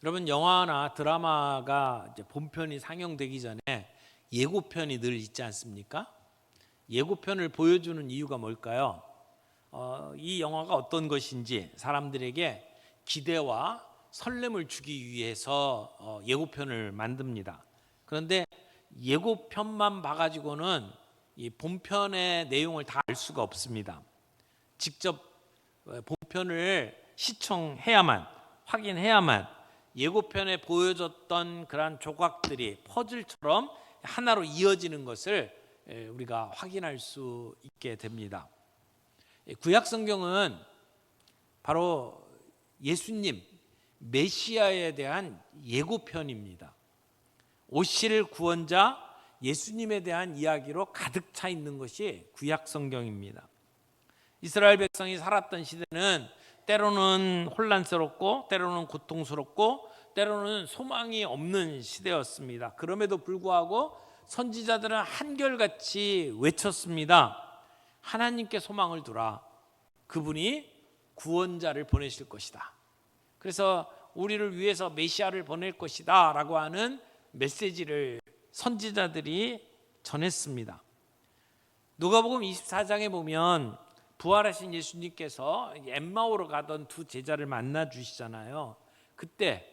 여러분, 영화나 드라마가 이제 본편이 상영되기 전에 예고편이 늘 있지 않습니까? 예고편을 보여주는 이유가 뭘까요? 이 영화가 어떤 것인지 사람들에게 기대와 설렘을 주기 위해서 예고편을 만듭니다. 그런데 예고편만 봐가지고는 이 본편의 내용을 다 알 수가 없습니다. 직접 본편을 시청해야만, 확인해야만 예고편에 보여줬던 그러한 조각들이 퍼즐처럼 하나로 이어지는 것을 우리가 확인할 수 있게 됩니다. 구약 성경은 바로 예수님 메시아에 대한 예고편입니다. 오실 구원자 예수님에 대한 이야기로 가득 차 있는 것이 구약 성경입니다. 이스라엘 백성이 살았던 시대는 때로는 혼란스럽고 때로는 고통스럽고 때로는 소망이 없는 시대였습니다. 그럼에도 불구하고 선지자들은 한결같이 외쳤습니다. 하나님께 소망을 두라. 그분이 구원자를 보내실 것이다. 그래서 우리를 위해서 메시아를 보낼 것이다 라고 하는 메시지를 선지자들이 전했습니다. 누가복음 24장에 보면 부활하신 예수님께서 엠마오로 가던 두 제자를 만나 주시잖아요. 그때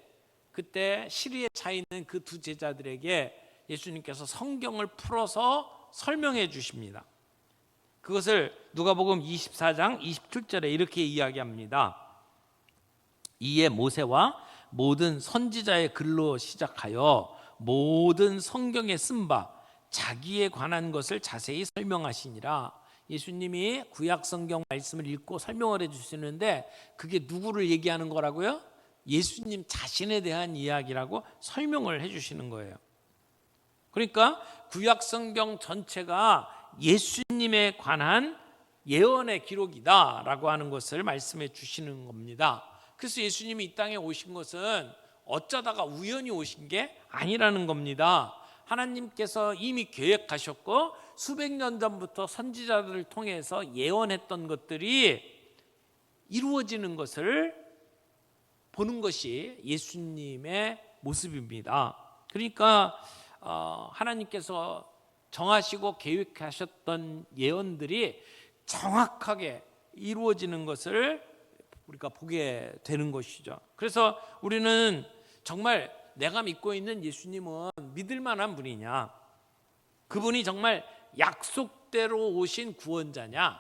시리에 차 있는 그 두 제자들에게 예수님께서 성경을 풀어서 설명해 주십니다. 그것을 누가복음 24장 27절에 이렇게 이야기합니다. 이에 모세와 모든 선지자의 글로 시작하여 모든 성경에 쓴 바 자기에 관한 것을 자세히 설명하시니라. 예수님이 구약 성경 말씀을 읽고 설명을 해주시는데 그게 누구를 얘기하는 거라고요? 예수님 자신에 대한 이야기라고 설명을 해주시는 거예요. 그러니까 구약 성경 전체가 예수님에 관한 예언의 기록이다라고 하는 것을 말씀해 주시는 겁니다. 그래서 예수님이 이 땅에 오신 것은 어쩌다가 우연히 오신 게 아니라는 겁니다. 하나님께서 이미 계획하셨고 수백 년 전부터 선지자들을 통해서 예언했던 것들이 이루어지는 것을 보는 것이 예수님의 모습입니다. 그러니까 하나님께서 정하시고 계획하셨던 예언들이 정확하게 이루어지는 것을 우리가 보게 되는 것이죠. 그래서 우리는 정말 내가 믿고 있는 예수님은 믿을 만한 분이냐, 그분이 정말 약속대로 오신 구원자냐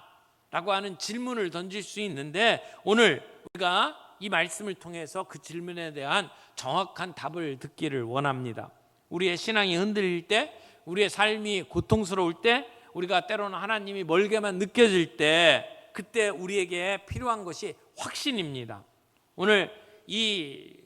라고 하는 질문을 던질 수 있는데, 오늘 우리가 이 말씀을 통해서 그 질문에 대한 정확한 답을 듣기를 원합니다. 우리의 신앙이 흔들릴 때, 우리의 삶이 고통스러울 때, 우리가 때로는 하나님이 멀게만 느껴질 때, 그때 우리에게 필요한 것이 확신입니다. 오늘 이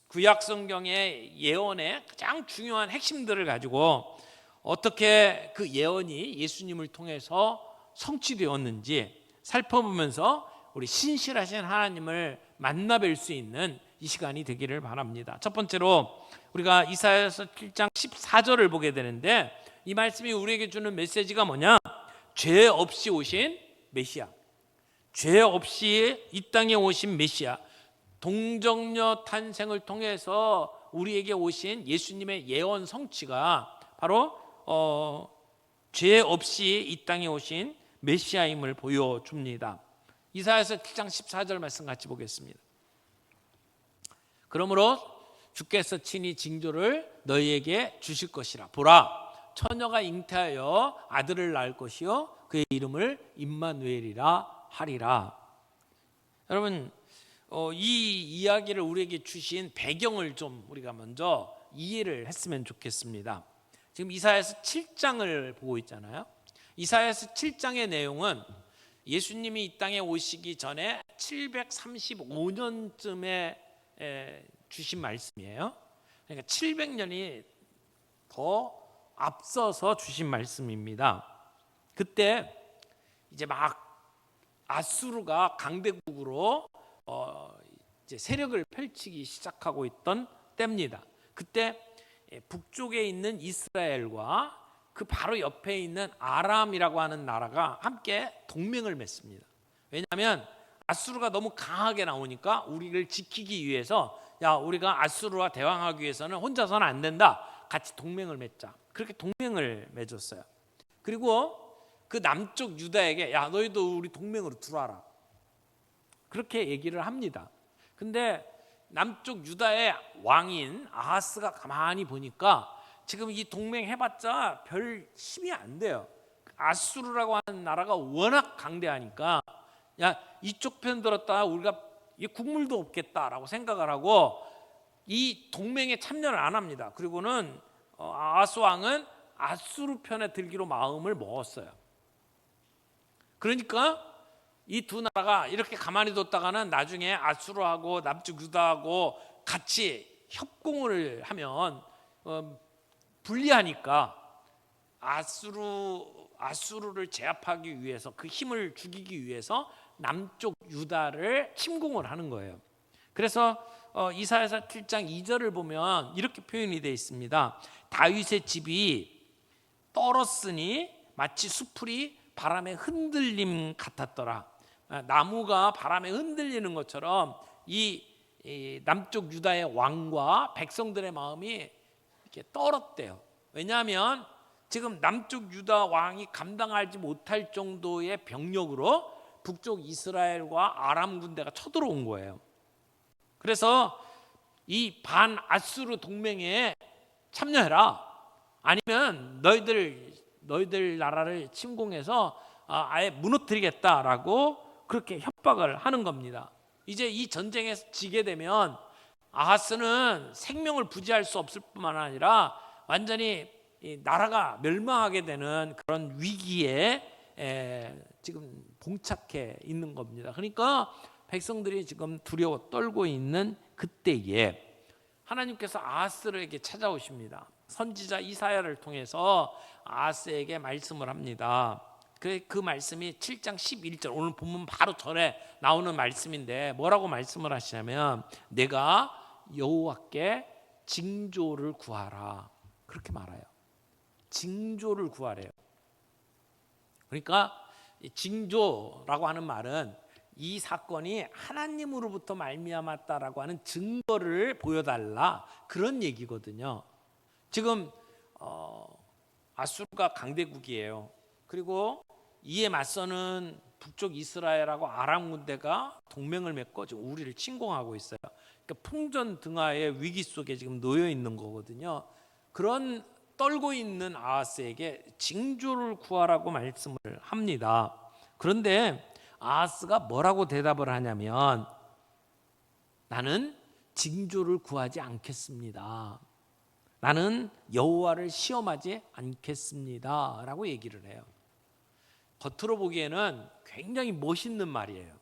구약 성경의 예언의 가장 중요한 핵심들을 가지고 어떻게 그 예언이 예수님을 통해서 성취되었는지 살펴보면서 우리 신실하신 하나님을 만나뵐 수 있는 이 시간이 되기를 바랍니다. 첫 번째로 우리가 이사야서 7장 14절을 보게 되는데, 이 말씀이 우리에게 주는 메시지가 뭐냐? 죄 없이 오신 메시아, 죄 없이 이 땅에 오신 메시아, 동정녀 탄생을 통해서 우리에게 오신 예수님의 예언 성취가 바로 죄 없이 이 땅에 오신 메시아임을 보여줍니다. 이사야서 7장 14절 말씀 같이 보겠습니다. 그러므로 주께서 친히 징조를 너희에게 주실 것이라. 보라, 처녀가 잉태하여 아들을 낳을 것이요 그의 이름을 임마누엘이라 하리라. 여러분, 이 이야기를 우리에게 주신 배경을 좀 우리가 먼저 이해를 했으면 좋겠습니다. 지금 이사야서 7장을 보고 있잖아요. 이사야서 7장의 내용은 예수님이 이 땅에 오시기 전에 735년쯤에 주신 말씀이에요. 그러니까 700년이 더 앞서서 주신 말씀입니다. 그때 이제 막 아수르가 강대국으로 이제 세력을 펼치기 시작하고 있던 때입니다. 그때 북쪽에 있는 이스라엘과 그 바로 옆에 있는 아람이라고 하는 나라가 함께 동맹을 맺습니다. 왜냐하면 아수르가 너무 강하게 나오니까 우리를 지키기 위해서 야, 우리가 아수르와 대항하기 위해서는 혼자서는 안 된다. 같이 동맹을 맺자. 그렇게 동맹을 맺었어요. 그리고 그 남쪽 유다에게 야, 너희도 우리 동맹으로 들어와라. 그렇게 얘기를 합니다. 근데 남쪽 유다의 왕인 아하스가 가만히 보니까 지금 이 동맹 해봤자 별 힘이 안 돼요. 아수르라고 하는 나라가 워낙 강대하니까 야, 이쪽 편 들었다 우리가 국물도 없겠다라고 생각을 하고 이 동맹에 참여를 안 합니다. 그리고는 아하스 왕은 아수르 편에 들기로 마음을 먹었어요. 그러니까 이 두 나라가 이렇게 가만히 뒀다가는 나중에 아수르하고 남쪽 유다하고 같이 협공을 하면 불리하니까 아수르를 제압하기 위해서 그 힘을 죽이기 위해서 남쪽 유다를 침공을 하는 거예요. 그래서 이사야서 7장 2절을 보면 이렇게 표현이 되어 있습니다. 다윗의 집이 떨었으니 마치 수풀이 바람에 흔들림 같았더라. 나무가 바람에 흔들리는 것처럼 이 남쪽 유다의 왕과 백성들의 마음이 이렇게 떨었대요. 왜냐하면 지금 남쪽 유다 왕이 감당하지 못할 정도의 병력으로 북쪽 이스라엘과 아람 군대가 쳐들어온 거예요. 그래서 이 반아수르 동맹에 참여해라. 아니면 너희들 나라를 침공해서 아예 무너뜨리겠다라고 그렇게 협박을 하는 겁니다. 이제 이 전쟁에 지게 되면 아하스는 생명을 부지할 수 없을 뿐만 아니라 완전히 이 나라가 멸망하게 되는 그런 위기에 지금 봉착해 있는 겁니다. 그러니까 백성들이 지금 두려워 떨고 있는 그때에 하나님께서 아하스에게 찾아오십니다. 선지자 이사야를 통해서 아하스에게 말씀을 합니다. 그 말씀이 7장 11절 오늘 본문 바로 전에 나오는 말씀인데 뭐라고 말씀을 하시냐면 내가 여호와께 징조를 구하라 그렇게 말해요. 징조를 구하래요. 그러니까 징조라고 하는 말은 이 사건이 하나님으로부터 말미암았다라고 하는 증거를 보여달라 그런 얘기거든요. 지금 아수르가 강대국이에요. 그리고 이에 맞서는 북쪽 이스라엘하고 아람 군대가 동맹을 맺고 지금 우리를 침공하고 있어요. 그러니까 풍전등화의 위기 속에 지금 놓여 있는 거거든요. 그런 떨고 있는 아하스에게 징조를 구하라고 말씀을 합니다. 그런데 아하스가 뭐라고 대답을 하냐면 나는 징조를 구하지 않겠습니다. 나는 여호와를 시험하지 않겠습니다 라고 얘기를 해요. 겉으로 보기에는 굉장히 멋있는 말이에요.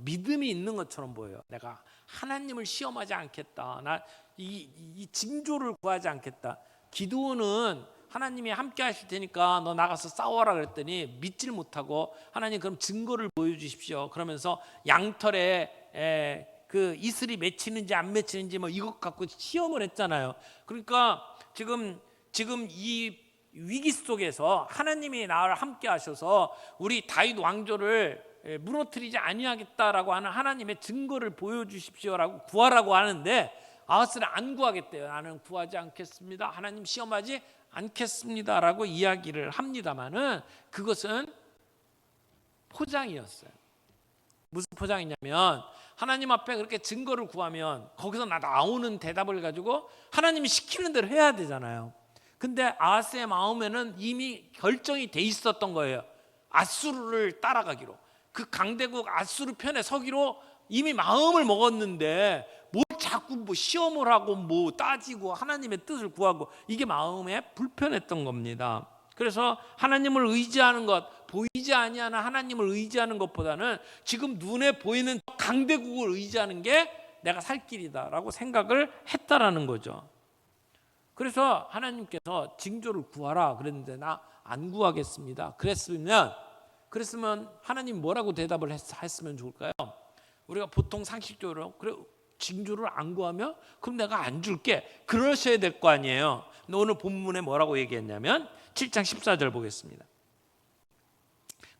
믿음이 있는 것처럼 보여요. 내가 하나님을 시험하지 않겠다. 나 이 징조를 구하지 않겠다. 기드온은 하나님이 함께 하실 테니까 너 나가서 싸워라 그랬더니 믿질 못하고 하나님 그럼 증거를 보여주십시오. 그러면서 양털에 그 이슬이 맺히는지 안 맺히는지 뭐 이것 갖고 시험을 했잖아요. 그러니까 지금 이 위기 속에서 하나님이 나를 함께 하셔서 우리 다윗 왕조를 무너뜨리지 아니하겠다라고 하는 하나님의 증거를 보여주십시오라고 구하라고 하는데 아하스는 안 구하겠대요. 나는 구하지 않겠습니다. 하나님 시험하지 않겠습니다라고 이야기를 합니다만은 그것은 포장이었어요. 무슨 포장이냐면 하나님 앞에 그렇게 증거를 구하면 거기서 나오는 대답을 가지고 하나님이 시키는 대로 해야 되잖아요. 근데 아하스의 마음에는 이미 결정이 돼 있었던 거예요. 아수르를 따라가기로. 그 강대국 아수르 편에 서기로 이미 마음을 먹었는데 뭘 자꾸 뭐 시험을 하고 뭐 따지고 하나님의 뜻을 구하고 이게 마음에 불편했던 겁니다. 그래서 하나님을 의지하는 것, 보이지 아니하는 하나님을 의지하는 것보다는 지금 눈에 보이는 강대국을 의지하는 게 내가 살 길이다라고 생각을 했다라는 거죠. 그래서 하나님께서 징조를 구하라 그랬는데 나 안 구하겠습니다. 그랬으면 하나님 뭐라고 대답을 했으면 좋을까요? 우리가 보통 상식적으로 그래 징조를 안 구하면 그럼 내가 안 줄게 그러셔야 될 거 아니에요. 근데 오늘 본문에 뭐라고 얘기했냐면 7장 14절 보겠습니다.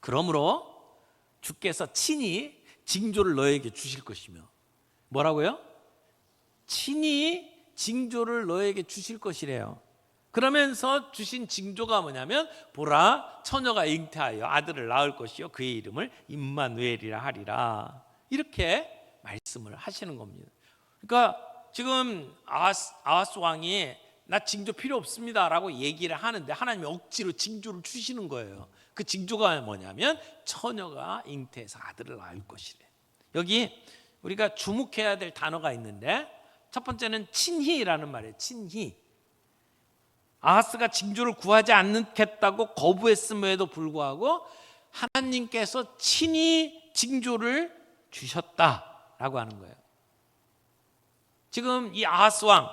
그러므로 주께서 친히 징조를 너에게 주실 것이며 뭐라고요? 친히 징조를 너에게 주실 것이래요. 그러면서 주신 징조가 뭐냐면 보라 처녀가 잉태하여 아들을 낳을 것이요 그의 이름을 임마누엘이라 하리라. 이렇게 말씀을 하시는 겁니다. 그러니까 지금 아하스 왕이 나 징조 필요 없습니다 라고 얘기를 하는데 하나님이 억지로 징조를 주시는 거예요. 그 징조가 뭐냐면 처녀가 잉태해서 아들을 낳을 것이래. 여기 우리가 주목해야 될 단어가 있는데 첫 번째는 친히라는 말이에요. 친히. 아하스가 징조를 구하지 않겠다고 거부했음에도 불구하고 하나님께서 친히 징조를 주셨다라고 하는 거예요. 지금 이 아하스 왕,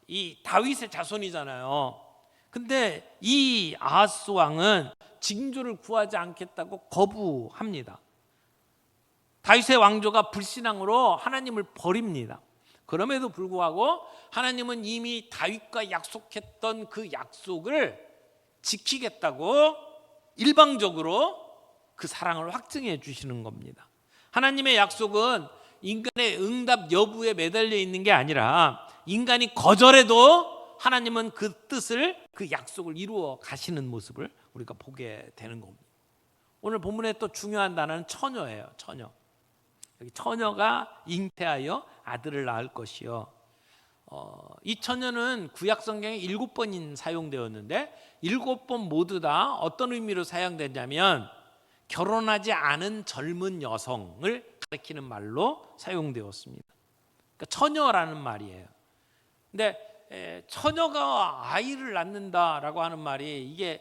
이 다윗의 자손이잖아요. 근데 이 아하스 왕은 징조를 구하지 않겠다고 거부합니다. 다윗의 왕조가 불신앙으로 하나님을 버립니다. 그럼에도 불구하고 하나님은 이미 다윗과 약속했던 그 약속을 지키겠다고 일방적으로 그 사랑을 확증해 주시는 겁니다. 하나님의 약속은 인간의 응답 여부에 매달려 있는 게 아니라 인간이 거절해도 하나님은 그 뜻을, 그 약속을 이루어 가시는 모습을 우리가 보게 되는 겁니다. 오늘 본문에 또 중요한 단어는 처녀예요. 처녀. 여기 처녀가 잉태하여 아들을 낳을 것이요. 이 처녀는 구약 성경에 7번인 사용되었는데 7번 모두 다 어떤 의미로 사용되냐면 결혼하지 않은 젊은 여성을 가리키는 말로 사용되었습니다. 그러니까 처녀라는 말이에요. 근데 처녀가 아이를 낳는다라고 하는 말이 이게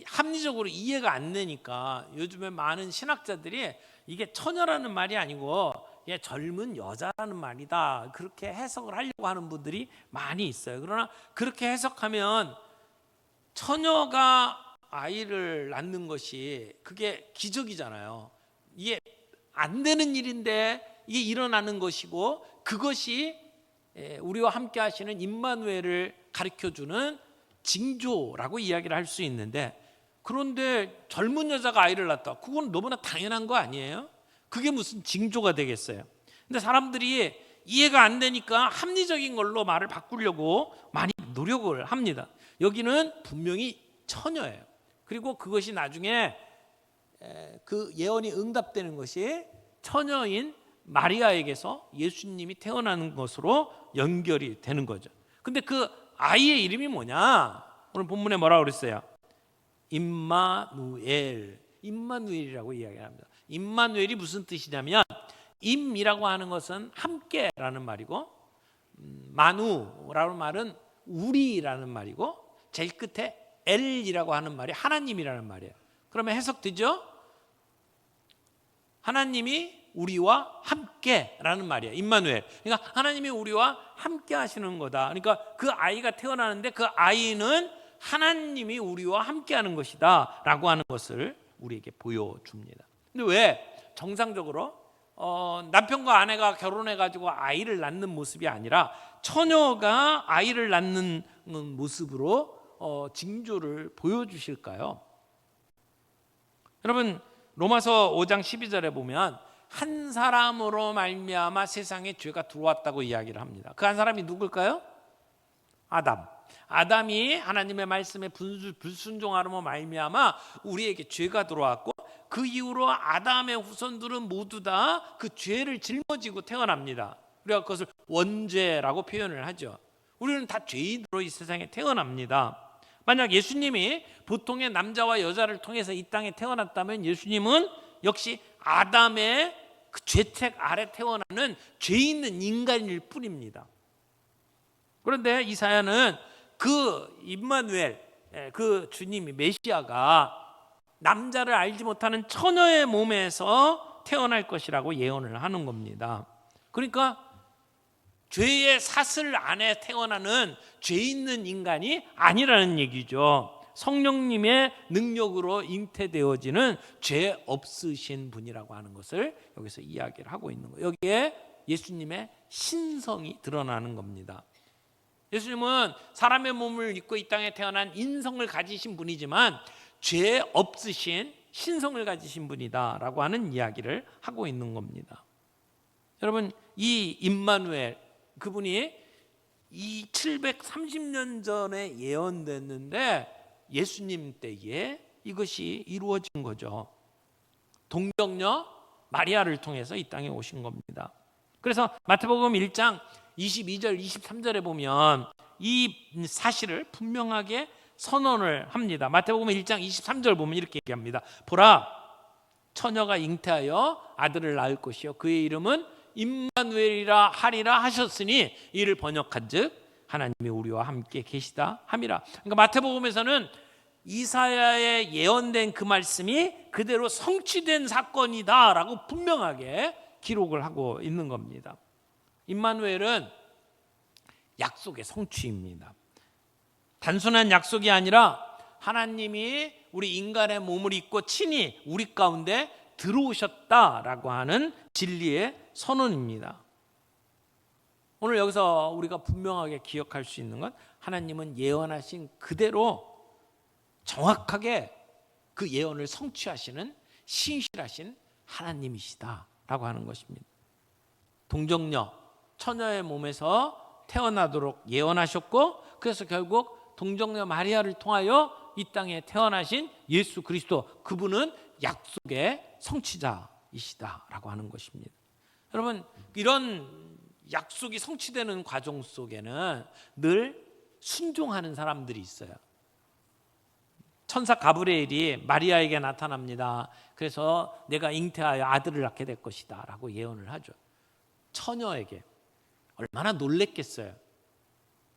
합리적으로 이해가 안 되니까 요즘에 많은 신학자들이 이게 처녀라는 말이 아니고 젊은 여자라는 말이다 그렇게 해석을 하려고 하는 분들이 많이 있어요. 그러나 그렇게 해석하면 처녀가 아이를 낳는 것이 그게 기적이잖아요. 이게 안 되는 일인데 이게 일어나는 것이고 그것이 우리와 함께 하시는 임마누엘을 가르쳐주는 징조라고 이야기를 할 수 있는데, 그런데 젊은 여자가 아이를 낳았다. 그건 너무나 당연한 거 아니에요? 그게 무슨 징조가 되겠어요? 근데 사람들이 이해가 안 되니까 합리적인 걸로 말을 바꾸려고 많이 노력을 합니다. 여기는 분명히 처녀예요. 그리고 그것이 나중에 그 예언이 응답되는 것이 처녀인 마리아에게서 예수님이 태어나는 것으로 연결이 되는 거죠. 근데 그 아이의 이름이 뭐냐? 오늘 본문에 뭐라고 그랬어요? 임마누엘. 임마누엘이라고 이야기합니다. 임마누엘이 무슨 뜻이냐면 임이라고 하는 것은 함께라는 말이고 마누라는 말은 우리라는 말이고 제일 끝에 엘이라고 하는 말이 하나님이라는 말이에요. 그러면 해석되죠? 하나님이 우리와 함께라는 말이에요. 임마누엘. 그러니까 하나님이 우리와 함께 하시는 거다. 그러니까 그 아이가 태어나는데 그 아이는 하나님이 우리와 함께 하는 것이다 라고 하는 것을 우리에게 보여줍니다. 근데 왜 정상적으로 남편과 아내가 결혼해가지고 아이를 낳는 모습이 아니라 처녀가 아이를 낳는 모습으로 징조를 보여주실까요? 여러분 로마서 5장 12절에 보면 한 사람으로 말미암아 세상에 죄가 들어왔다고 이야기를 합니다. 그 한 사람이 누굴까요? 아담이 하나님의 말씀에 불순종하므로 말미암아 우리에게 죄가 들어왔고 그 이후로 아담의 후손들은 모두 다 그 죄를 짊어지고 태어납니다. 우리가 그것을 원죄라고 표현을 하죠. 우리는 다 죄인으로 이 세상에 태어납니다. 만약 예수님이 보통의 남자와 여자를 통해서 이 땅에 태어났다면 예수님은 역시 아담의 그 죄책 아래 태어나는 죄 있는 인간일 뿐입니다. 그런데 이 사연은 그 임마누엘, 그 주님이 메시아가 남자를 알지 못하는 처녀의 몸에서 태어날 것이라고 예언을 하는 겁니다. 그러니까 죄의 사슬 안에 태어나는 죄 있는 인간이 아니라는 얘기죠. 성령님의 능력으로 잉태되어지는 죄 없으신 분이라고 하는 것을 여기서 이야기를 하고 있는 거예요. 여기에 예수님의 신성이 드러나는 겁니다. 예수님은 사람의 몸을 입고 이 땅에 태어난 인성을 가지신 분이지만 죄 없으신 신성을 가지신 분이다라고 하는 이야기를 하고 있는 겁니다. 여러분 이 임마누엘, 그분이 이 730년 전에 예언됐는데 예수님 때에 이것이 이루어진 거죠. 동정녀 마리아를 통해서 이 땅에 오신 겁니다. 그래서 마태복음 1장 22절 23절에 보면 이 사실을 분명하게 선언을 합니다. 마태복음 1장 23절 보면 이렇게 얘기합니다. 보라, 처녀가 잉태하여 아들을 낳을 것이요 그의 이름은 임마누엘이라 하리라 하셨으니 이를 번역한즉 하나님이 우리와 함께 계시다 함이라. 그러니까 마태복음에서는 이사야의 예언된 그 말씀이 그대로 성취된 사건이다라고 분명하게 기록을 하고 있는 겁니다. 임마누엘은 약속의 성취입니다. 단순한 약속이 아니라 하나님이 우리 인간의 몸을 입고 친히 우리 가운데 들어오셨다라고 하는 진리의 선언입니다. 오늘 여기서 우리가 분명하게 기억할 수 있는 건 하나님은 예언하신 그대로 정확하게 그 예언을 성취하시는 신실하신 하나님이시다라고 하는 것입니다. 동정녀, 처녀의 몸에서 태어나도록 예언하셨고 그래서 결국 동정녀 마리아를 통하여 이 땅에 태어나신 예수 그리스도, 그분은 약속의 성취자이시다라고 하는 것입니다. 여러분, 이런 약속이 성취되는 과정 속에는 늘 순종하는 사람들이 있어요. 천사 가브리엘이 마리아에게 나타납니다. 그래서 내가 잉태하여 아들을 낳게 될 것이다 라고 예언을 하죠. 처녀에게 얼마나 놀랬겠어요.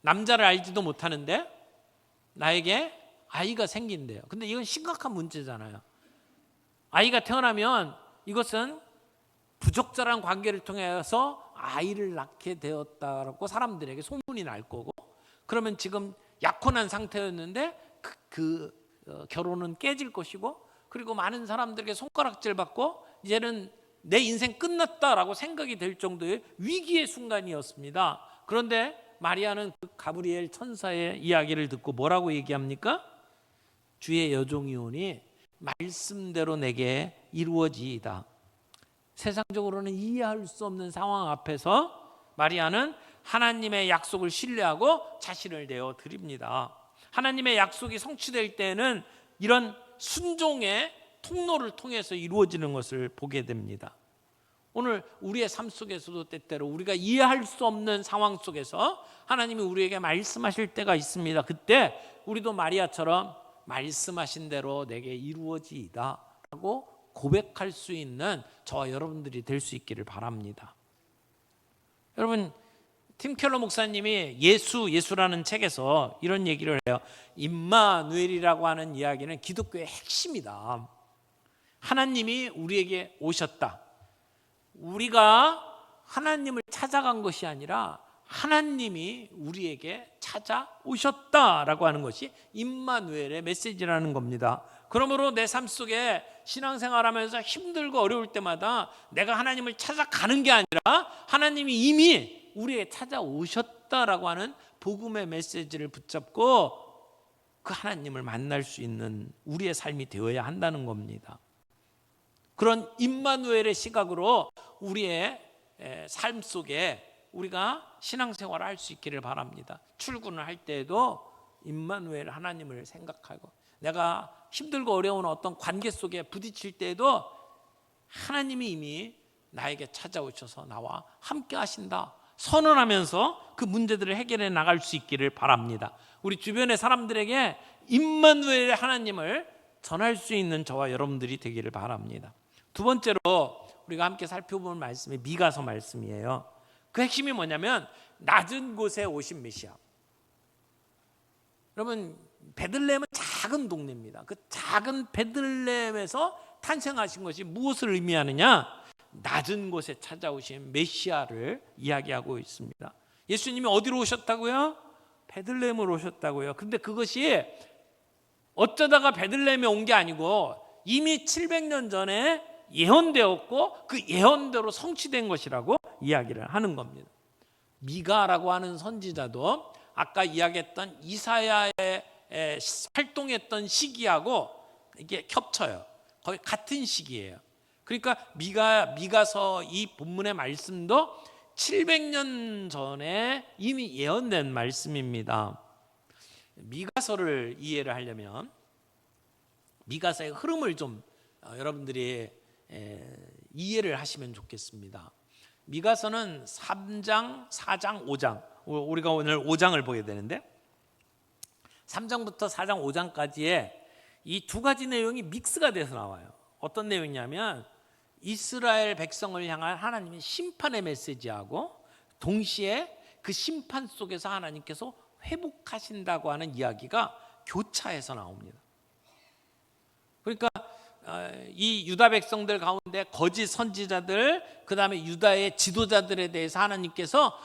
남자를 알지도 못하는데 나에게 아이가 생긴대요. 근데 이건 심각한 문제잖아요. 아이가 태어나면 이것은 부적절한 관계를 통해서 아이를 낳게 되었다고 사람들에게 소문이 날 거고, 그러면 지금 약혼한 상태였는데 결혼은 깨질 것이고, 그리고 많은 사람들에게 손가락질 받고 이제는 내 인생 끝났다라고 생각이 될 정도의 위기의 순간이었습니다. 그런데 마리아는 그 가브리엘 천사의 이야기를 듣고 뭐라고 얘기합니까? 주의 여종이오니 말씀대로 내게 이루어지이다. 세상적으로는 이해할 수 없는 상황 앞에서 마리아는 하나님의 약속을 신뢰하고 자신을 내어 드립니다. 하나님의 약속이 성취될 때는 이런 순종의 통로를 통해서 이루어지는 것을 보게 됩니다. 오늘 우리의 삶 속에서도 때때로 우리가 이해할 수 없는 상황 속에서 하나님이 우리에게 말씀하실 때가 있습니다. 그때 우리도 마리아처럼 말씀하신 대로 내게 이루어지이다 라고 고백할 수 있는 저와 여러분들이 될 수 있기를 바랍니다. 여러분, 팀 켈러 목사님이 예수라는 책에서 이런 얘기를 해요. 임마누엘이라고 하는 이야기는 기독교의 핵심이다. 하나님이 우리에게 오셨다. 우리가 하나님을 찾아간 것이 아니라 하나님이 우리에게 찾아오셨다라고 하는 것이 임마누엘의 메시지라는 겁니다. 그러므로 내 삶 속에 신앙생활하면서 힘들고 어려울 때마다 내가 하나님을 찾아가는 게 아니라 하나님이 이미 우리에게 찾아오셨다라고 하는 복음의 메시지를 붙잡고 그 하나님을 만날 수 있는 우리의 삶이 되어야 한다는 겁니다. 그런 임마누엘의 시각으로 우리의 삶 속에 우리가 신앙생활을 할 수 있기를 바랍니다. 출근을 할 때에도 임마누엘 하나님을 생각하고, 내가 힘들고 어려운 어떤 관계 속에 부딪힐 때에도 하나님이 이미 나에게 찾아오셔서 나와 함께 하신다 선언하면서 그 문제들을 해결해 나갈 수 있기를 바랍니다. 우리 주변의 사람들에게 임마누엘의 하나님을 전할 수 있는 저와 여러분들이 되기를 바랍니다. 두 번째로 우리가 함께 살펴볼 말씀이 미가서 말씀이에요. 그 핵심이 뭐냐면 낮은 곳에 오신 메시아. 여러분, 베들레헴은 작은 동네입니다. 그 작은 베들레헴에서 탄생하신 것이 무엇을 의미하느냐? 낮은 곳에 찾아오신 메시아를 이야기하고 있습니다. 예수님이 어디로 오셨다고요? 베들레헴으로 오셨다고요. 근데 그것이 어쩌다가 베들레헴에 온 게 아니고 이미 700년 전에 예언되었고 그 예언대로 성취된 것이라고 이야기를 하는 겁니다. 미가라고 하는 선지자도 아까 이야기했던 이사야의 활동했던 시기하고 이게 겹쳐요. 거의 같은 시기예요. 그러니까 미가서 이 본문의 말씀도 700년 전에 이미 예언된 말씀입니다. 미가서를 이해를 하려면 미가서의 흐름을 좀 여러분들이 이해를 하시면 좋겠습니다. 미가서는 3장, 4장, 5장, 우리가 오늘 5장을 보게 되는데 3장부터 4장, 5장까지의 이 두 가지 내용이 믹스가 돼서 나와요. 어떤 내용이냐면 이스라엘 백성을 향한 하나님의 심판의 메시지하고 동시에 그 심판 속에서 하나님께서 회복하신다고 하는 이야기가 교차해서 나옵니다. 그러니까 이 유다 백성들 가운데 거짓 선지자들, 그 다음에 유다의 지도자들에 대해서 하나님께서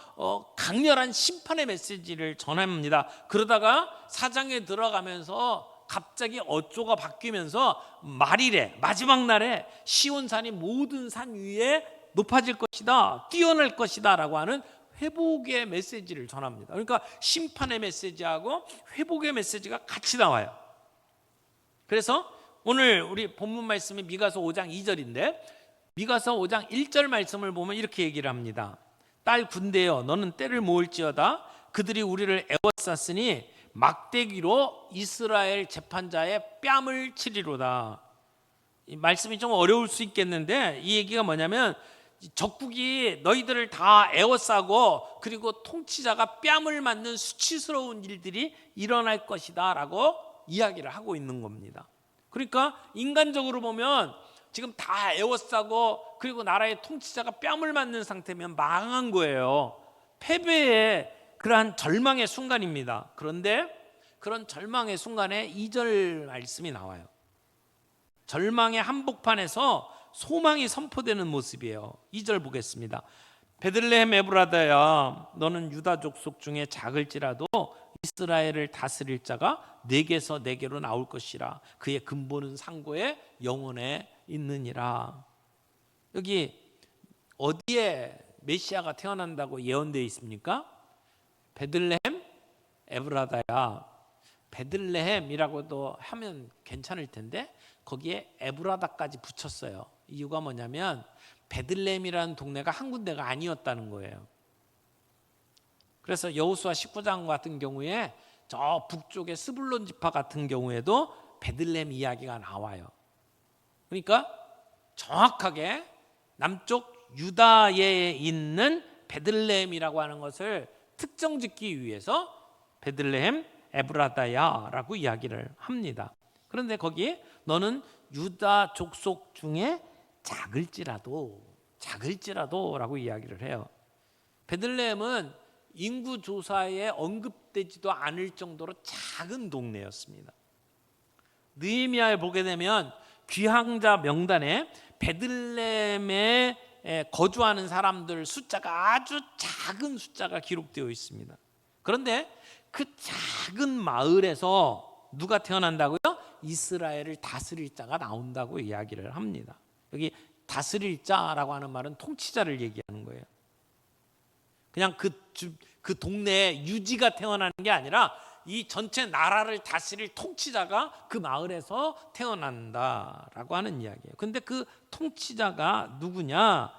강렬한 심판의 메시지를 전합니다. 그러다가 4장에 들어가면서 갑자기 어조가 바뀌면서 말일에 마지막 날에 시온산이 모든 산 위에 높아질 것이다, 뛰어날 것이다 라고 하는 회복의 메시지를 전합니다. 그러니까 심판의 메시지하고 회복의 메시지가 같이 나와요. 그래서 오늘 우리 본문 말씀이 미가서 5장 2절인데 미가서 5장 1절 말씀을 보면 이렇게 얘기를 합니다. 딸 군대여 너는 때를 모을지어다 그들이 우리를 애워쌌으니 막대기로 이스라엘 재판자의 뺨을 치리로다. 이 말씀이 좀 어려울 수 있겠는데 이 얘기가 뭐냐면 적국이 너희들을 다 에워싸고 그리고 통치자가 뺨을 맞는 수치스러운 일들이 일어날 것이다 라고 이야기를 하고 있는 겁니다. 그러니까 인간적으로 보면 지금 다 에워싸고 그리고 나라의 통치자가 뺨을 맞는 상태면 망한 거예요. 패배의 그러한 절망의 순간입니다. 그런데 그런 절망의 순간에 2절 말씀이 나와요. 절망의 한복판에서 소망이 선포되는 모습이에요. 2절 보겠습니다. 베들레헴 에브라다야 너는 유다 족속 중에 작을지라도 이스라엘을 다스릴 자가 내게서 내게로 나올 것이라 그의 근본은 상고에 영원에 있느니라. 여기 어디에 메시아가 태어난다고 예언되어 있습니까? 베들레헴 에브라다야. 베들레헴이라고도 하면 괜찮을 텐데 거기에 에브라다까지 붙였어요. 이유가 뭐냐면 베들레헴이라는 동네가 한 군데가 아니었다는 거예요. 그래서 여호수아 19장 같은 경우에 저 북쪽의 스불론 지파 같은 경우에도 베들레헴 이야기가 나와요. 그러니까 정확하게 남쪽 유다에 있는 베들레헴이라고 하는 것을 특정짓기 위해서 베들레헴 에브라다야라고 이야기를 합니다. 그런데 거기 너는 유다 족속 중에 작을지라도라고 이야기를 해요. 베들레헴은 인구 조사에 언급되지도 않을 정도로 작은 동네였습니다. 느헤미야에 보게 되면 귀향자 명단에 베들레헴에 거주하는 사람들 숫자가 아주 작은 숫자가 기록되어 있습니다. 그런데 그 작은 마을에서 누가 태어난다고요? 이스라엘을 다스릴 자가 나온다고 이야기를 합니다. 여기 다스릴 자라고 하는 말은 통치자를 얘기하는 거예요. 그냥 그 동네에 유지가 태어나는 게 아니라 이 전체 나라를 다스릴 통치자가 그 마을에서 태어난다라고 하는 이야기예요. 근데 그 통치자가 누구냐?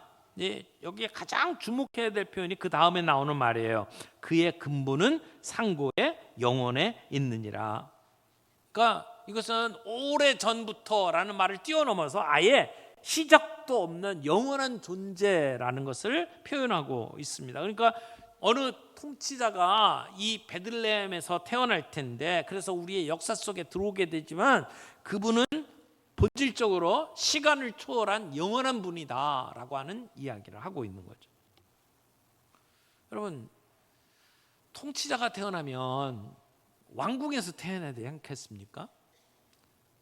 여기에 가장 주목해야 될 표현이 그 다음에 나오는 말이에요. 그의 근본은 상고에 영원에 있느니라. 그러니까 이것은 오래 전부터라는 말을 뛰어넘어서 아예 시작도 없는 영원한 존재라는 것을 표현하고 있습니다. 그러니까 어느 통치자가 이 베들레헴에서 태어날 텐데 그래서 우리의 역사 속에 들어오게 되지만 그분은 본질적으로 시간을 초월한 영원한 분이다라고 하는 이야기를 하고 있는 거죠. 여러분, 통치자가 태어나면 왕궁에서 태어나야 되지 않겠습니까?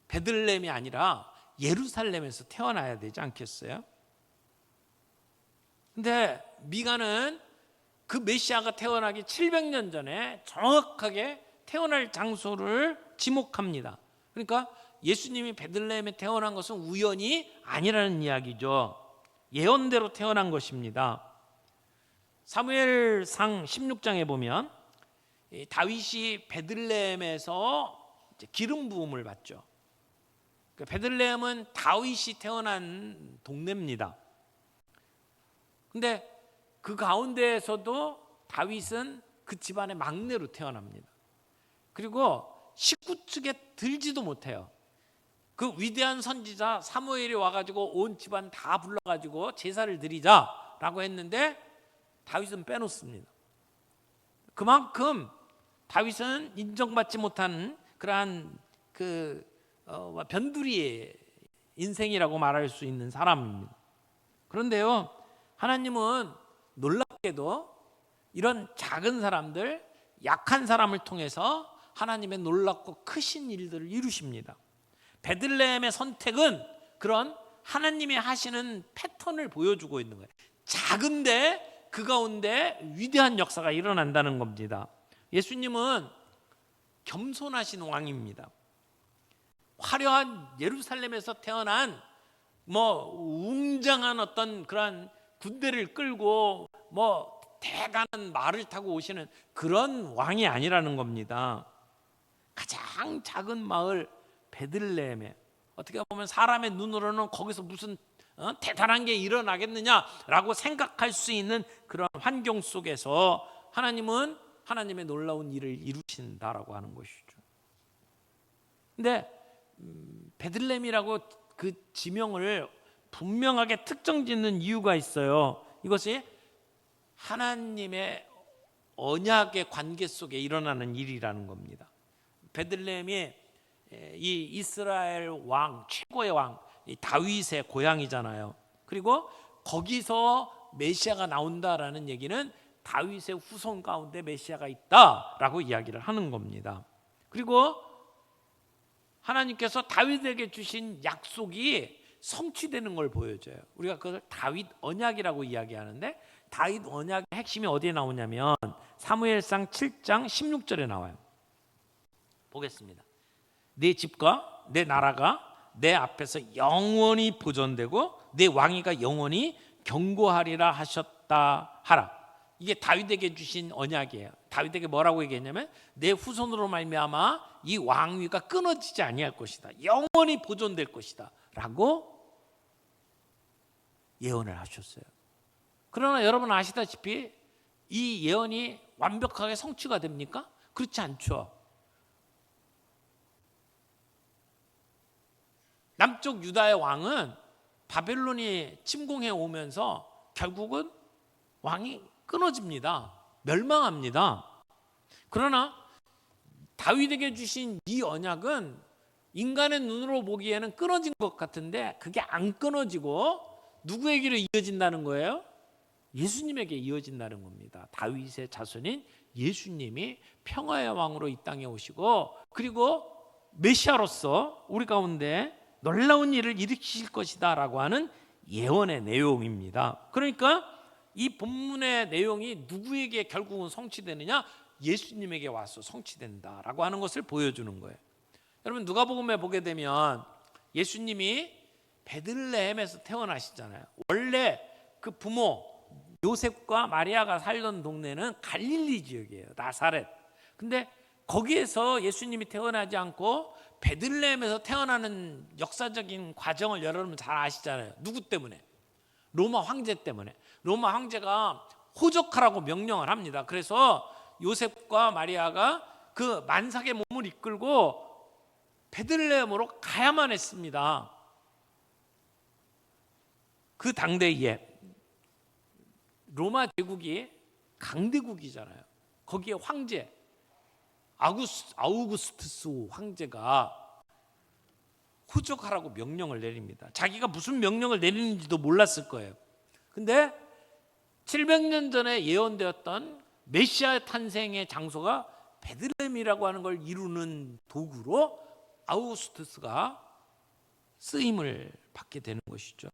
베들레헴이 아니라 예루살렘에서 태어나야 되지 않겠어요? 근데 미가는 그 메시아가 태어나기 700년 전에 정확하게 태어날 장소를 지목합니다. 그러니까 예수님이 베들레헴에 태어난 것은 우연이 아니라는 이야기죠. 예언대로 태어난 것입니다. 사무엘상 16장에 보면 다윗이 베들레헴에서 기름 부음을 받죠. 베들레헴은 다윗이 태어난 동네입니다. 근데 그 가운데에서도 다윗은 그 집안의 막내로 태어납니다. 그리고 식구 측에 들지도 못해요. 그 위대한 선지자 사무엘이 와가지고 온 집안 다 불러가지고 제사를 드리자라고 했는데 다윗은 빼놓습니다. 그만큼 다윗은 인정받지 못하는 그러한 변두리의 인생이라고 말할 수 있는 사람입니다. 그런데요, 하나님은 놀랍게도 이런 작은 사람들, 약한 사람을 통해서 하나님의 놀랍고 크신 일들을 이루십니다. 베들레헴의 선택은 그런 하나님이 하시는 패턴을 보여주고 있는 거예요. 작은데 그 가운데 위대한 역사가 일어난다는 겁니다. 예수님은 겸손하신 왕입니다. 화려한 예루살렘에서 태어난 웅장한 어떤 그런 군대를 끌고 대가는 말을 타고 오시는 그런 왕이 아니라는 겁니다. 가장 작은 마을 베들레헴에, 어떻게 보면 사람의 눈으로는 거기서 무슨 대단한 게 일어나겠느냐라고 생각할 수 있는 그런 환경 속에서 하나님은 하나님의 놀라운 일을 이루신다라고 하는 것이죠. 근데 베들레헴이라고 그 지명을 분명하게 특정짓는 이유가 있어요. 이것이 하나님의 언약의 관계 속에 일어나는 일이라는 겁니다. 베들레헴이 이 이스라엘 왕, 최고의 왕 다윗의 고향이잖아요. 그리고 거기서 메시아가 나온다라는 얘기는 다윗의 후손 가운데 메시아가 있다라고 이야기를 하는 겁니다. 그리고 하나님께서 다윗에게 주신 약속이 성취되는 걸 보여줘요. 우리가 그걸 다윗 언약이라고 이야기하는데, 다윗 언약의 핵심이 어디에 나오냐면 사무엘상 7장 16절에 나와요. 보겠습니다. 내 집과 내 나라가 내 앞에서 영원히 보존되고 내 왕위가 영원히 견고하리라 하셨다 하라. 이게 다윗에게 주신 언약이에요. 다윗에게 뭐라고 얘기했냐면 내 후손으로 말미암아 이 왕위가 끊어지지 아니할 것이다, 영원히 보존될 것이다 라고 예언을 하셨어요. 그러나 여러분 아시다시피 이 예언이 완벽하게 성취가 됩니까? 그렇지 않죠. 남쪽 유다의 왕은 바벨론이 침공해 오면서 결국은 왕이 끊어집니다. 멸망합니다. 그러나 다윗에게 주신 이 언약은 인간의 눈으로 보기에는 끊어진 것 같은데 그게 안 끊어지고 누구에게로 이어진다는 거예요? 예수님에게 이어진다는 겁니다. 다윗의 자손인 예수님이 평화의 왕으로 이 땅에 오시고, 그리고 메시아로서 우리 가운데 놀라운 일을 일으키실 것이다 라고 하는 예언의 내용입니다. 그러니까 이 본문의 내용이 누구에게 결국은 성취되느냐? 예수님에게 와서 성취된다라고 하는 것을 보여주는 거예요. 여러분 누가복음에 보게 되면 예수님이 베들레헴에서 태어나시잖아요. 원래 그 부모 요셉과 마리아가 살던 동네는 갈릴리 지역이에요. 나사렛. 근데 거기에서 예수님이 태어나지 않고 베들레헴에서 태어나는 역사적인 과정을 여러분 잘 아시잖아요. 누구 때문에? 로마 황제 때문에. 로마 황제가 호적하라고 명령을 합니다. 그래서 요셉과 마리아가 그 만삭의 몸을 이끌고 베들레헴으로 가야만 했습니다. 그 당대에 로마 제국이 강대국이잖아요. 거기에 황제 아우구스투스 황제가 호적하라고 명령을 내립니다. 자기가 무슨 명령을 내리는지도 몰랐을 거예요. 근데 700년 전에 예언되었던 메시아 탄생의 장소가 베들레헴이라고 하는 걸 이루는 도구로 아우구스투스가 쓰임을 받게 되는 것이죠.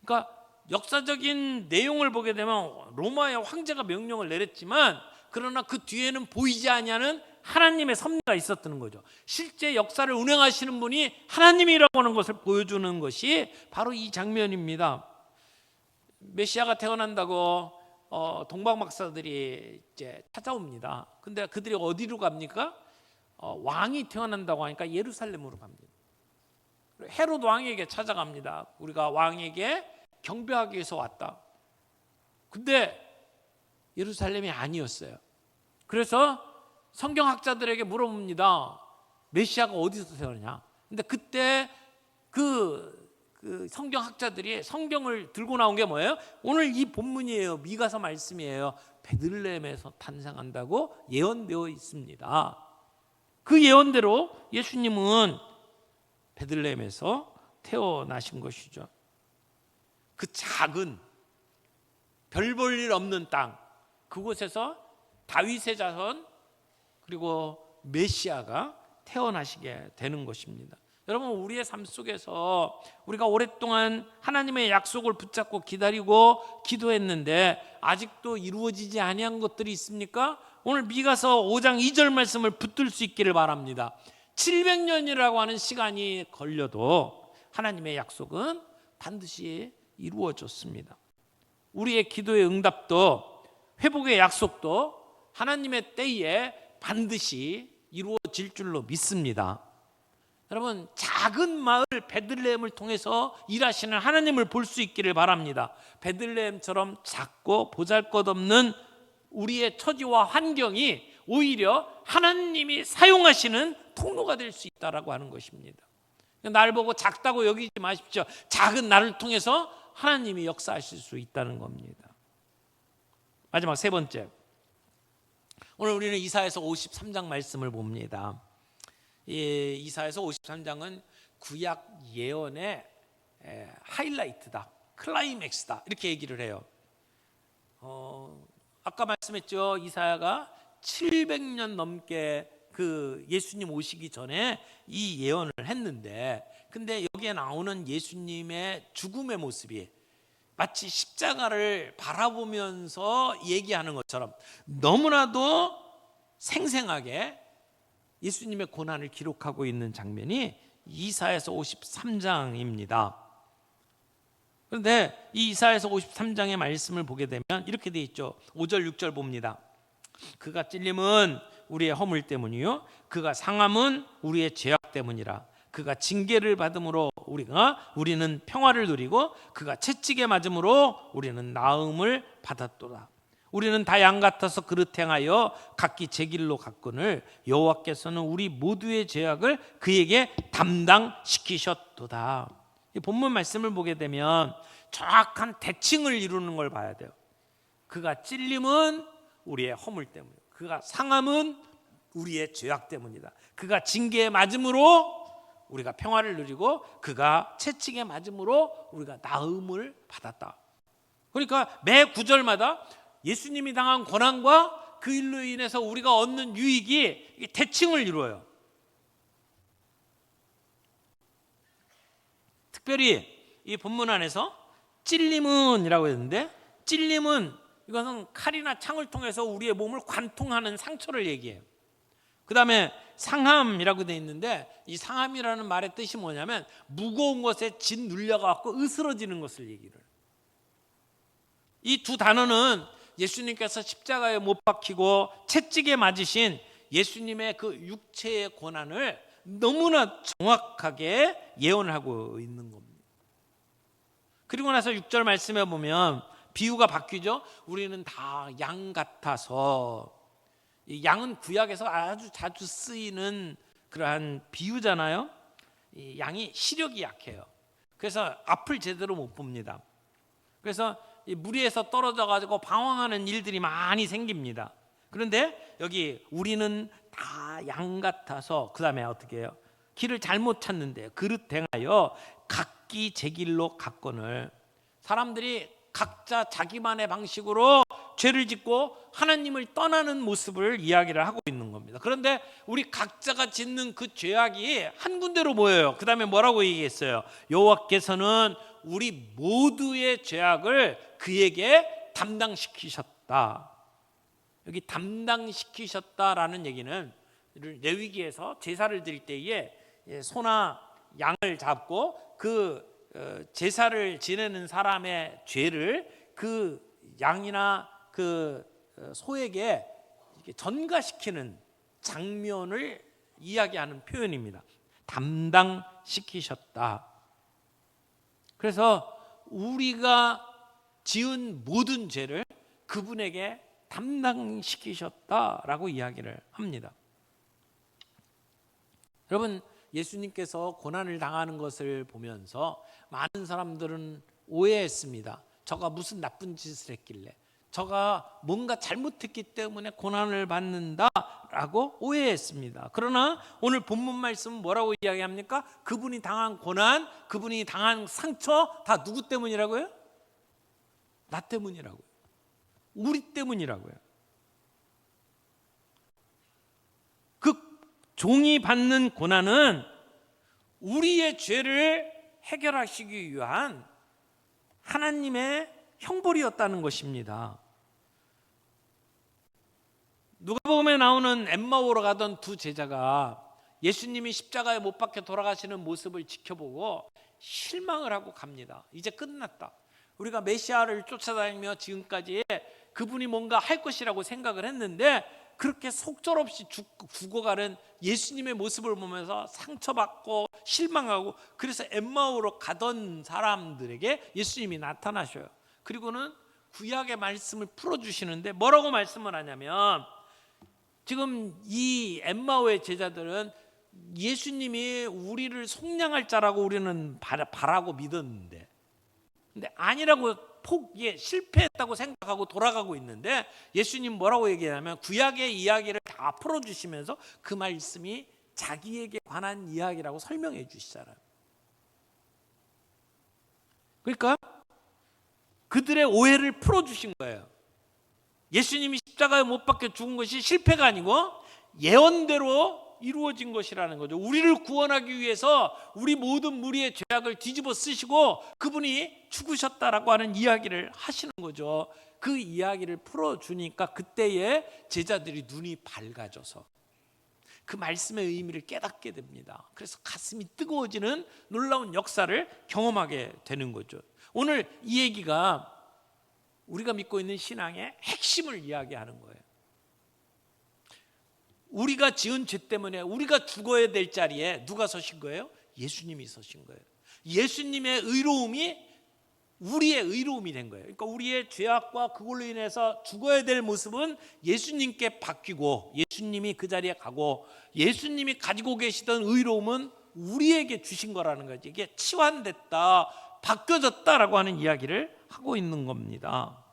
그러니까 역사적인 내용을 보게 되면 로마의 황제가 명령을 내렸지만, 그러나 그 뒤에는 보이지 아니하는 하나님의 섭리가 있었던 거죠. 실제 역사를 운행하시는 분이 하나님이라고 하는 것을 보여주는 것이 바로 이 장면입니다. 메시아가 태어난다고 동방 박사들이 이제 찾아옵니다. 근데 그들이 어디로 갑니까? 왕이 태어난다고 하니까 예루살렘으로 갑니다. 헤롯 왕에게 찾아갑니다. 우리가 왕에게 경배하기 위해서 왔다. 근데 예루살렘이 아니었어요. 그래서 성경학자들에게 물어봅니다. 메시아가 어디서 태어나냐? 근데 그때 그 성경학자들이 성경을 들고 나온 게 뭐예요? 오늘 이 본문이에요. 미가서 말씀이에요. 베들레헴에서 탄생한다고 예언되어 있습니다. 그 예언대로 예수님은 베들레헴에서 태어나신 것이죠. 그 작은 별 볼 일 없는 땅, 그곳에서 다윗의 자손 그리고 메시아가 태어나시게 되는 것입니다. 여러분, 우리의 삶 속에서 우리가 오랫동안 하나님의 약속을 붙잡고 기다리고 기도했는데 아직도 이루어지지 아니한 것들이 있습니까? 오늘 미가서 5장 2절 말씀을 붙들 수 있기를 바랍니다. 700년이라고 하는 시간이 걸려도 하나님의 약속은 반드시 이루어졌습니다. 우리의 기도의 응답도 회복의 약속도 하나님의 때에 반드시 이루어질 줄로 믿습니다. 여러분, 작은 마을 베들레헴을 통해서 일하시는 하나님을 볼 수 있기를 바랍니다. 베들레헴처럼 작고 보잘것없는 우리의 처지와 환경이 오히려 하나님이 사용하시는 통로가 될 수 있다라고 하는 것입니다. 날 보고 작다고 여기지 마십시오. 작은 나를 통해서 하나님이 역사하실 수 있다는 겁니다. 마지막 세 번째, 오늘 우리는 이사야서 53장 말씀을 봅니다. 이사야서 53장은 구약 예언의 하이라이트다, 클라이맥스다, 이렇게 얘기를 해요. 아까 말씀했죠. 이사야가 700년 넘게 그 예수님 오시기 전에 이 예언을 했는데, 근데 여기에 나오는 예수님의 죽음의 모습이 마치 십자가를 바라보면서 얘기하는 것처럼 너무나도 생생하게 예수님의 고난을 기록하고 있는 장면이 이사야서 53장입니다. 그런데 이 이사야서 53장의 말씀을 보게 되면 이렇게 돼 있죠. 5절 6절 봅니다. 그가 찔림은 우리의 허물 때문이요, 그가 상함은 우리의 죄악 때문이라. 그가 징계를 받음으로 우리는 평화를 누리고 그가 채찍에 맞음으로 우리는 나음을 받았도다. 우리는 다 양 같아서 그릇 행하여 각기 제 길로 갔거늘 여호와께서는 우리 모두의 죄악을 그에게 담당시키셨도다. 이 본문 말씀을 보게 되면 정확한 대칭을 이루는 걸 봐야 돼요. 그가 찔림은 우리의 허물 때문에, 그가 상함은 우리의 죄악 때문이다. 그가 징계에 맞음으로 우리가 평화를 누리고 그가 채찍에 맞음으로 우리가 나음을 받았다. 그러니까 매 구절마다 예수님이 당한 고난과 그 일로 인해서 우리가 얻는 유익이 대칭을 이루어요. 특별히 이 본문 안에서 찔림은 이라고 했는데, 찔림은 이것은 칼이나 창을 통해서 우리의 몸을 관통하는 상처를 얘기해요. 그 다음에 상함이라고 되어 있는데, 이 상함이라는 말의 뜻이 뭐냐면 무거운 것에 진 눌려갖고 으스러지는 것을 얘기를 해요. 이 두 단어는 예수님께서 십자가에 못 박히고 채찍에 맞으신 예수님의 그 육체의 고난을 너무나 정확하게 예언을 하고 있는 겁니다. 그리고 나서 6절 말씀에 보면 비유가 바뀌죠. 우리는 다 양 같아서, 이 양은 구약에서 아주 자주 쓰이는 그러한 비유잖아요. 이 양이 시력이 약해요. 그래서 앞을 제대로 못 봅니다. 그래서 이 무리에서 떨어져 가지고 방황하는 일들이 많이 생깁니다. 그런데 여기 우리는 다 양 같아서, 그 다음에 어떻게 해요? 길을 잘못 찾는데 그릇 행하여 각기 제 길로 갔거늘. 사람들이 각자 자기만의 방식으로 죄를 짓고 하나님을 떠나는 모습을 이야기를 하고 있는 겁니다. 그런데 우리 각자가 짓는 그 죄악이 한 군데로 모여요. 그 다음에 뭐라고 얘기했어요? 여호와께서는 우리 모두의 죄악을 그에게 담당시키셨다. 여기 담당시키셨다라는 얘기는 레위기에서 제사를 드릴 때에 소나 양을 잡고 그 제사를 지내는 사람의 죄를 그 양이나 그 소에게 전가시키는 장면을 이야기하는 표현입니다. 담당시키셨다. 그래서 우리가 지은 모든 죄를 그분에게 담당시키셨다라고 이야기를 합니다. 여러분, 예수님께서 고난을 당하는 것을 보면서 많은 사람들은 오해했습니다. 저가 무슨 나쁜 짓을 했길래, 저가 뭔가 잘못했기 때문에 고난을 받는다라고 오해했습니다. 그러나 오늘 본문 말씀은 뭐라고 이야기합니까? 그분이 당한 고난, 그분이 당한 상처 다 누구 때문이라고요? 나 때문이라고요. 우리 때문이라고요. 그 종이 받는 고난은 우리의 죄를 해결하시기 위한 하나님의 형벌이었다는 것입니다. 누가복음에 나오는 엠마오로 가던 두 제자가 예수님이 십자가에 못 박혀 돌아가시는 모습을 지켜보고 실망을 하고 갑니다. 이제 끝났다. 우리가 메시아를 쫓아다니며 지금까지 그분이 뭔가 할 것이라고 생각을 했는데 그렇게 속절없이 죽어가는 예수님의 모습을 보면서 상처받고 실망하고, 그래서 엠마오로 가던 사람들에게 예수님이 나타나셔요. 그리고는 구약의 말씀을 풀어주시는데 뭐라고 말씀을 하냐면, 지금 이 엠마오의 제자들은 예수님이 우리를 속량할 자라고 우리는 바라고 믿었는데, 근데 아니라고 실패했다고 생각하고 돌아가고 있는데, 예수님 뭐라고 얘기하냐면 구약의 이야기를 다 풀어주시면서 그 말씀이 자기에게 관한 이야기라고 설명해 주시잖아요. 그러니까 그들의 오해를 풀어주신 거예요. 예수님이 십자가에 못 박혀 죽은 것이 실패가 아니고 예언대로 이루어진 것이라는 거죠. 우리를 구원하기 위해서 우리 모든 무리의 죄악을 뒤집어 쓰시고 그분이 죽으셨다라고 하는 이야기를 하시는 거죠. 그 이야기를 풀어주니까 그때의 제자들이 눈이 밝아져서 그 말씀의 의미를 깨닫게 됩니다. 그래서 가슴이 뜨거워지는 놀라운 역사를 경험하게 되는 거죠. 오늘 이 얘기가 우리가 믿고 있는 신앙의 핵심을 이야기하는 거예요. 우리가 지은 죄 때문에 우리가 죽어야 될 자리에 누가 서신 거예요? 예수님이 서신 거예요. 예수님의 의로움이 우리의 의로움이 된 거예요. 그러니까 우리의 죄악과 그걸로 인해서 죽어야 될 모습은 예수님께 바뀌고, 예수님이 그 자리에 가고, 예수님이 가지고 계시던 의로움은 우리에게 주신 거라는 거지. 이게 치환됐다, 바뀌어졌다라고 하는 이야기를 하고 있는 겁니다.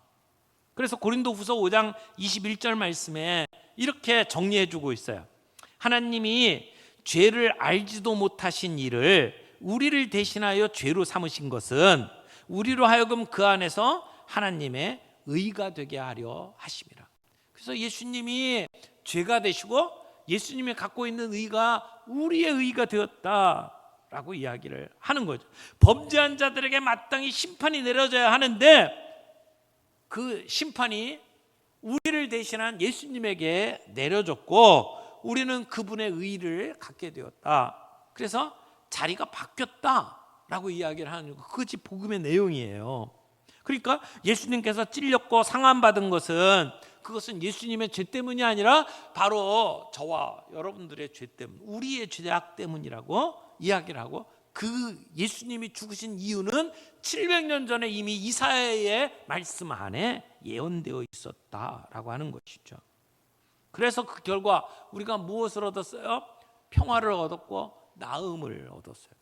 그래서 고린도후서 5장 21절 말씀에 이렇게 정리해 주고 있어요. 하나님이 죄를 알지도 못하신 이를 우리를 대신하여 죄로 삼으신 것은 우리로 하여금 그 안에서 하나님의 의가 되게 하려 하심이라. 그래서 예수님이 죄가 되시고 예수님이 갖고 있는 의가 우리의 의가 되었다라고 이야기를 하는 거죠. 범죄한 자들에게 마땅히 심판이 내려져야 하는데 그 심판이 우리를 대신한 예수님에게 내려졌고 우리는 그분의 의를 갖게 되었다. 그래서 자리가 바뀌었다라고 이야기를 하는 거, 그것이 복음의 내용이에요. 그러니까 예수님께서 찔렸고 상함받은 것은 그것은 예수님의 죄 때문이 아니라 바로 저와 여러분들의 죄 때문, 우리의 죄악 때문이라고 이야기를 하고, 그 예수님이 죽으신 이유는 700년 전에 이미 이사야의 말씀 안에 예언되어 있었다라고 하는 것이죠. 그래서 그 결과 우리가 무엇을 얻었어요? 평화를 얻었고 나음을 얻었어요.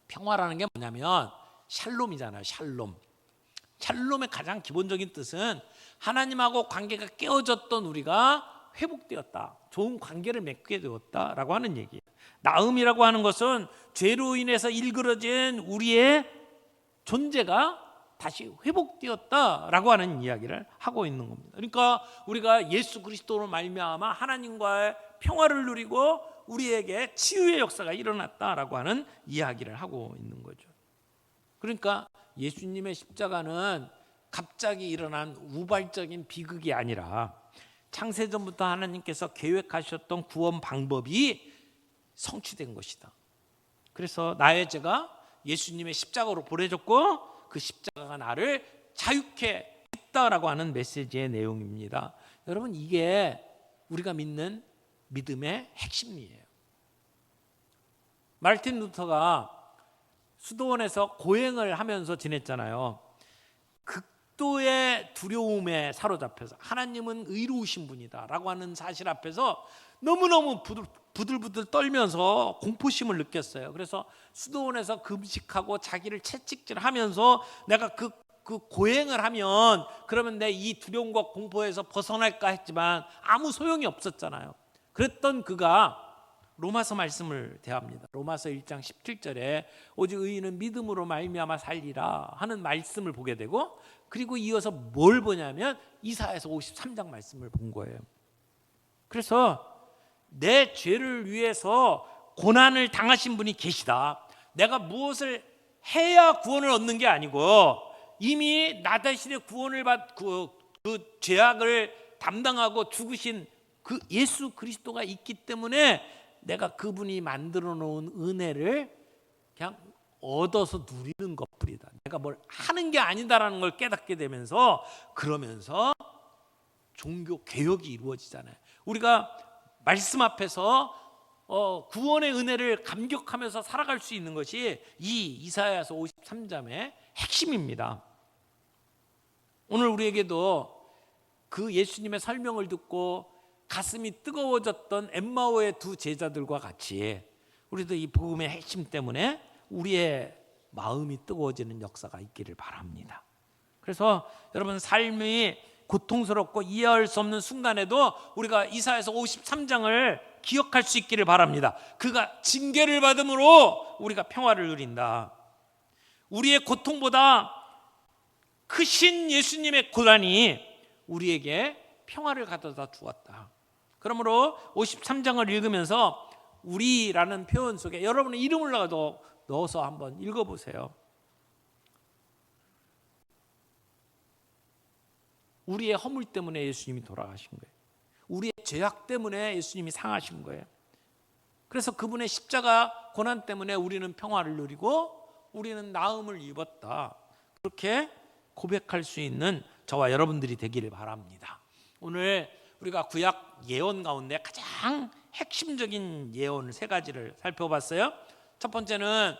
평화라는 게 뭐냐면 샬롬이잖아요. 샬롬의 가장 기본적인 뜻은 하나님하고 관계가 깨어졌던 우리가 회복되었다, 좋은 관계를 맺게 되었다라고 하는 얘기예요. 나음이라고 하는 것은 죄로 인해서 일그러진 우리의 존재가 다시 회복되었다라고 하는 이야기를 하고 있는 겁니다. 그러니까 우리가 예수 그리스도로 말미암아 하나님과의 평화를 누리고 우리에게 치유의 역사가 일어났다라고 하는 이야기를 하고 있는 거죠. 그러니까 예수님의 십자가는 갑자기 일어난 우발적인 비극이 아니라 창세전부터 하나님께서 계획하셨던 구원 방법이 성취된 것이다. 그래서 나의 죄가 예수님의 십자가로 보내졌고 그 십자가가 나를 자유케 했다라고 하는 메시지의 내용입니다. 여러분, 이게 우리가 믿는 믿음의 핵심이에요. 마르틴 루터가 수도원에서 고행을 하면서 지냈잖아요. 극도의 두려움에 사로잡혀서 하나님은 의로우신 분이다라고 하는 사실 앞에서 너무너무 부들부들 떨면서 공포심을 느꼈어요. 그래서 수도원에서 금식하고 자기를 채찍질하면서 내가 그 고행을 하면 그러면 내 이 두려움과 공포에서 벗어날까 했지만 아무 소용이 없었잖아요. 그랬던 그가 로마서 말씀을 대합니다. 로마서 1장 17절에 오직 의인은 믿음으로 말미암아 살리라 하는 말씀을 보게 되고, 그리고 이어서 뭘 보냐면 이사야서 53장 말씀을 본 거예요. 그래서 내 죄를 위해서 고난을 당하신 분이 계시다. 내가 무엇을 해야 구원을 얻는 게 아니고 이미 나 대신에 구원을 받고 그 죄악을 담당하고 죽으신 그 예수 그리스도가 있기 때문에 내가 그분이 만들어 놓은 은혜를 그냥 얻어서 누리는 것뿐이다. 내가 뭘 하는 게 아니다라는 걸 깨닫게 되면서, 그러면서 종교 개혁이 이루어지잖아요. 우리가 말씀 앞에서 구원의 은혜를 감격하면서 살아갈 수 있는 것이 이 이사야서 53장의 핵심입니다. 오늘 우리에게도 그 예수님의 설명을 듣고 가슴이 뜨거워졌던 엠마오의 두 제자들과 같이 우리도 이 복음의 핵심 때문에 우리의 마음이 뜨거워지는 역사가 있기를 바랍니다. 그래서 여러분, 삶이 고통스럽고 이해할 수 없는 순간에도 우리가 이사야서 53장을 기억할 수 있기를 바랍니다. 그가 징계를 받음으로 우리가 평화를 누린다. 우리의 고통보다 크신 예수님의 고난이 우리에게 평화를 가져다 주었다. 그러므로 53장을 읽으면서 우리라는 표현 속에 여러분의 이름을 넣어서 한번 읽어보세요. 우리의 허물 때문에 예수님이 돌아가신 거예요. 우리의 죄악 때문에 예수님이 상하신 거예요. 그래서 그분의 십자가 고난 때문에 우리는 평화를 누리고 우리는 나음을 입었다. 그렇게 고백할 수 있는 저와 여러분들이 되기를 바랍니다. 오늘 우리가 구약 예언 가운데 가장 핵심적인 예언 세 가지를 살펴봤어요. 첫 번째는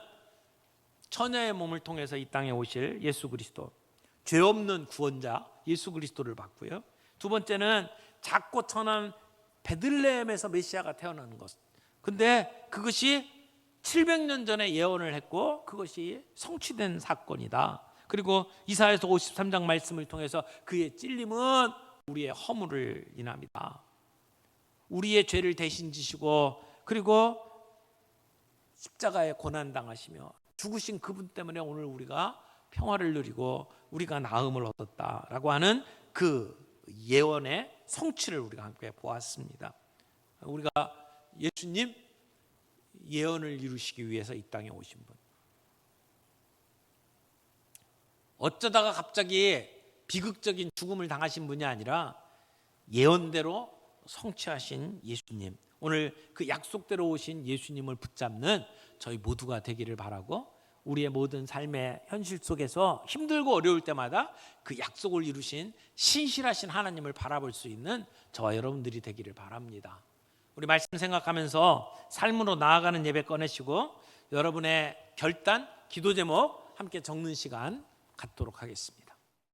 처녀의 몸을 통해서 이 땅에 오실 예수 그리스도, 죄 없는 구원자 예수 그리스도를 봤고요. 두 번째는 작고 천한 베들레헴에서 메시아가 태어나는 것. 근데 그것이 700년 전에 예언을 했고 그것이 성취된 사건이다. 그리고 이사야서 53장 말씀을 통해서 그의 찔림은 우리의 허물을 인합니다. 우리의 죄를 대신 지시고 그리고 십자가에 고난당하시며 죽으신 그분 때문에 오늘 우리가 평화를 누리고 우리가 나음을 얻었다라고 하는 그 예언의 성취를 우리가 함께 보았습니다. 우리가 예수님 예언을 이루시기 위해서 이 땅에 오신 분, 어쩌다가 갑자기 비극적인 죽음을 당하신 분이 아니라 예언대로 성취하신 예수님, 오늘 그 약속대로 오신 예수님을 붙잡는 저희 모두가 되기를 바라고, 우리의 모든 삶의 현실 속에서 힘들고 어려울 때마다 그 약속을 이루신 신실하신 하나님을 바라볼 수 있는 저와 여러분들이 되기를 바랍니다. 우리 말씀 생각하면서 삶으로 나아가는 예배 꺼내시고 여러분의 결단, 기도 제목 함께 적는 시간 갖도록 하겠습니다.